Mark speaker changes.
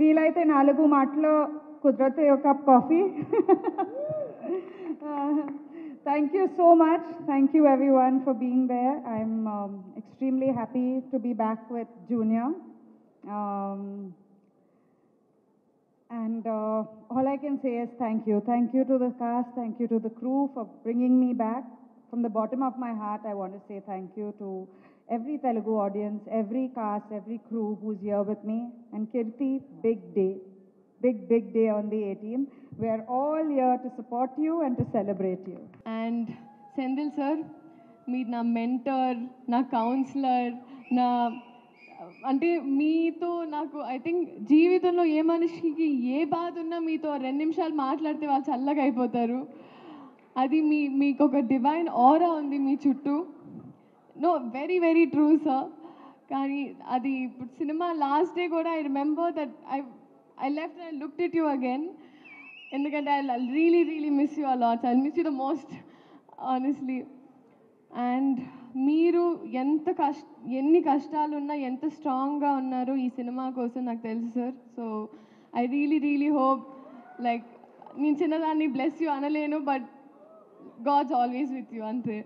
Speaker 1: వీలైతే 4 మాటలో కుదిరితే ఒక cup coffee. Thank you so much. Thank you everyone for being there. I'm extremely happy to be back with Junior. Um, and all I can say is thank you. Thank you to the cast. Thank you to the crew for bringing me back. From the bottom of my heart, I want to say thank you to every Telugu audience, every cast, every crew who's here with me. And Kirti, big day. Big day on the 18th. We are all here to support you and to celebrate you.
Speaker 2: And Senthil sir, మీరు నా mentor, నా councillor, నా అంటే మీతో నాకు I think జీవితంలో ఏ మనిషికి ఏ బాధ ఉన్నా మీతో 2 నిమిషాలు మాట్లాడితే వాళ్ళు చల్లగా అయిపోతారు. అది మీకు ఒక డివైన్ ఆరా ఉంది మీ చుట్టూ. No, very very true sir. కానీ అది ఇప్పుడు సినిమా లాస్ట్ డే కూడా I remember that I left and I looked at you again. ఎందుకంటే I really miss you a lot. I miss you the most honestly. And మీరు ఎన్ని కష్టాలున్నా ఎంత స్ట్రాంగ్గా ఉన్నారో ఈ సినిమా కోసం నాకు తెలుసు sir. So I really hope, like నేను చిన్నదాన్ని బ్లెస్ యూ అనలేను, but God's always with you అంతే.